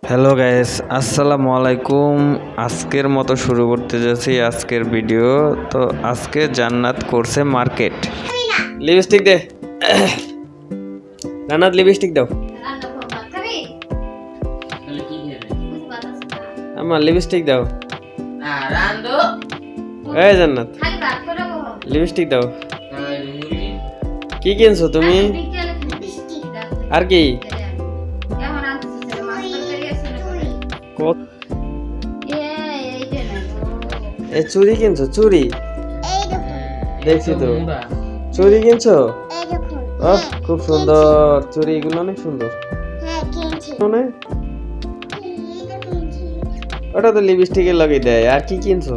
Hello guys, আসসালামু আলাইকুম। আজকের মতো শুরু করতে যাচ্ছি আজকের ভিডিও। তো আজকে জান্নাত করছে মার্কেট। লিপস্টিক দে জান্নাত, লিপস্টিক দাও আমার, লিপস্টিক দাও। এই জান্নাত, লিপস্টিক দাও। কি কিনছো তুমি? আর কি চুরি কিনছো? চুরি দেখছি তো, চুরি কিনছো? খুব সুন্দর চুরি, এগুলো অনেক সুন্দর। ওটা তো লিপস্টিকের লগে দেয়। আর কি কিনছো?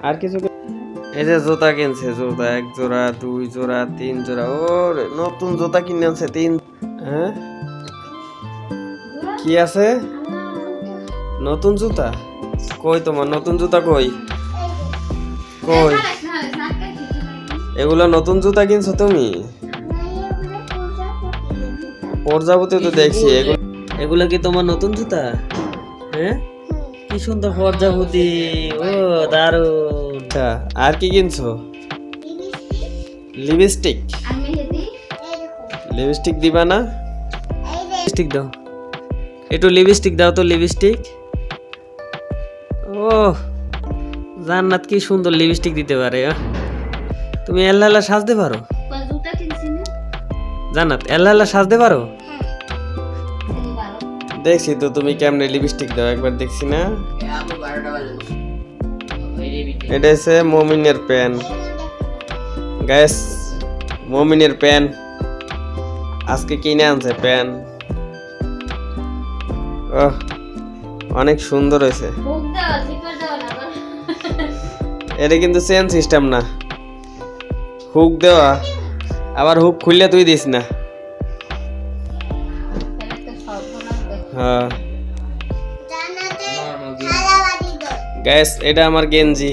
আর কিছু? এই যে জুতা কিনছে, জুতা 1 জোড়া 2 জোড়া 3 জোড়া। ওর নতুন জুতা কিনে আনছে 3। হ্যাঁ, কি আছে? নতুন জুতা কই? তোমার নতুন জুতা কই? কই এগুলো নতুন জুতা কিনছো তুমি? প্রজাপতি তো দেখছি। এগুলো কি তোমার নতুন জুতা? হ্যাঁ, কি সুন্দর প্রজাপতি। ও দারুণ। আর কি কিনছো? লিপস্টিক। লিপস্টিক দিবা না? লিপস্টিক দাও, একটু লিপস্টিক দাও তো। লিপস্টিক। ও জান্নাত কি সুন্দর লিপস্টিক দিতে পারে। তুমি এল্লা সাজতে পারো জান্নাত? এল্লা সাজতে পারো? দেখছি তো তুমি কেমনে লিপস্টিক দাও, একবার দেখছি না। এটা হচ্ছে মমিনের প্যান গাইস, মমিনের প্যান আজকে কিনে আনছে প্যান। অনেক সুন্দর হয়েছে। এটা কিন্তু চেন সিস্টেম না, হুক দেওয়া। আবার হুক খুললে তুই দিস না। হ্যাঁ গ্যাস, এটা আমার গেঞ্জি।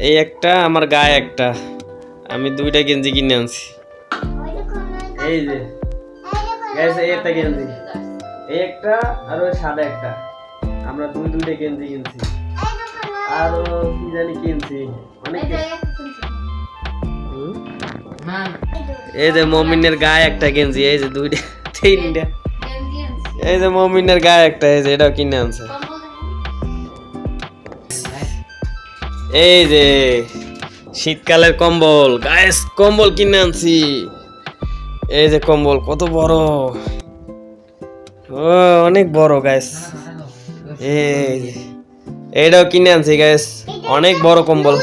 এই একটা, আমার গায়ে একটা। আমি 2টা গেঞ্জি কিনে আনছি। এই যে গ্যাস, এই একটা গেঞ্জি, এই একটা, আর ওই সাদা একটা। আমরা 2টা গেঞ্জি কিনছি। আর কি জানি কিনছি অনেক। এই যে মমিনের গায়ে একটা গেঞ্জি, এই যে 2টা 3টা। এই যে মমিনের গায়ে একটা, এই যে এটাও কিনে আনছে। এই যে শীতকালের কম্বল গাইস, কম্বল কিনে আনছি। এই যে কম্বল কত বড়, ও অনেক বড় গাইস। এই যে এটাও কিনে আনছি গাইস, অনেক বড় কম্বল।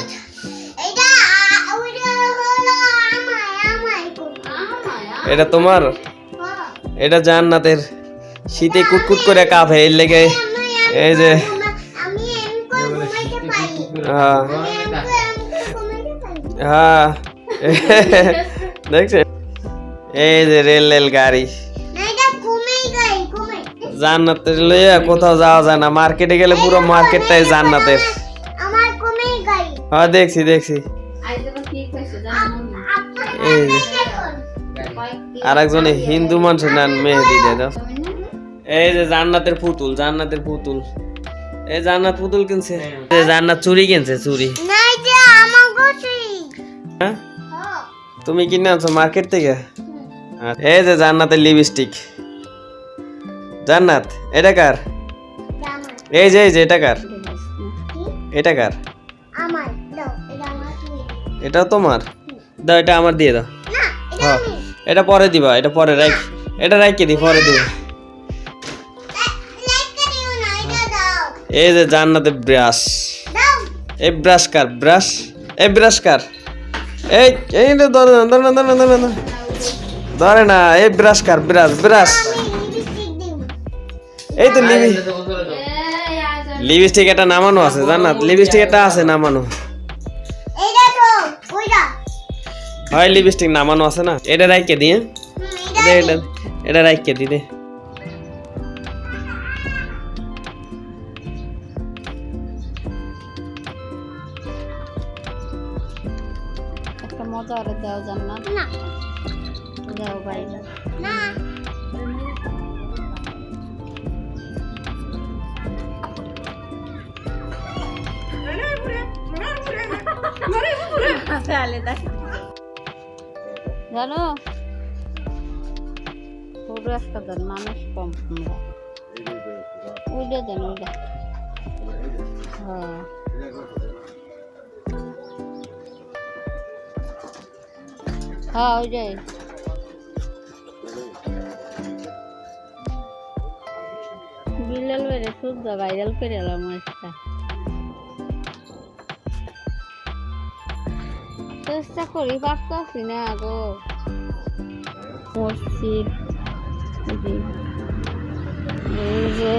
এটা তোমার? এটা জান্নাতের। শীতে কুটকুট করে কাঁপে, এর লেগে। এই যে হ্যাঁ দেখছে, এই যে রেল গাড়ি। জান্নাতের লইয়া কোথাও যাওয়া যায় না, মার্কেটে গেলে পুরো মার্কেটটাই জান্নাতের। হ্যাঁ দেখছি। এই যে আরেকজনে হিন্দু মানুষের নাম মেহেদি দাও। এই যে জান্নাতের পুতুল, জান্নাতের পুতুল। এই জান্নাত পুতুল কিনছে। জান্নাত চুরি কিনছে, চুরি। তুমি কিনে আনছো মার্কেট থেকে? এই যে জান্নাতের লিপস্টিক। জান্নাত, এটা কার? এই যে এটা কার? এটা কার? এটাও তোমার? দাও, এটা আমার দিয়ে দাও। হ্যাঁ, এটা পরে দিবা, এটা পরে এটা রাখকে দি, পরে দিবা। এই যে জান্নাতের ব্রাশ। এই ব্রাশ কার? ব্রাশ, এই ব্রাশ কার? এই ধরে না, এই ব্রাশ কার? ব্রাশ। এই তো লিপস্টিক এটা নামানো আছে জান্নাত, লিপস্টিক এটা আছে নামানো। হয় লিপস্টিক নামানো আছে না, এটা রাখকে দিয়ে। এটা রাখকে দি দে। মজা করে দাও জান্নাত। না দাও বাইরে না। জানো পুরো একটা দেন মানুষ কম আমরা ওইটা দেন ওইটা হ্যাঁ হ্যাঁ ওইটাই বিলাল বেড়ে শুদ্ধ ভাইরাল করে এলাম একটা চেষ্টা করি পারতাছি না গো মসজিদ এই যে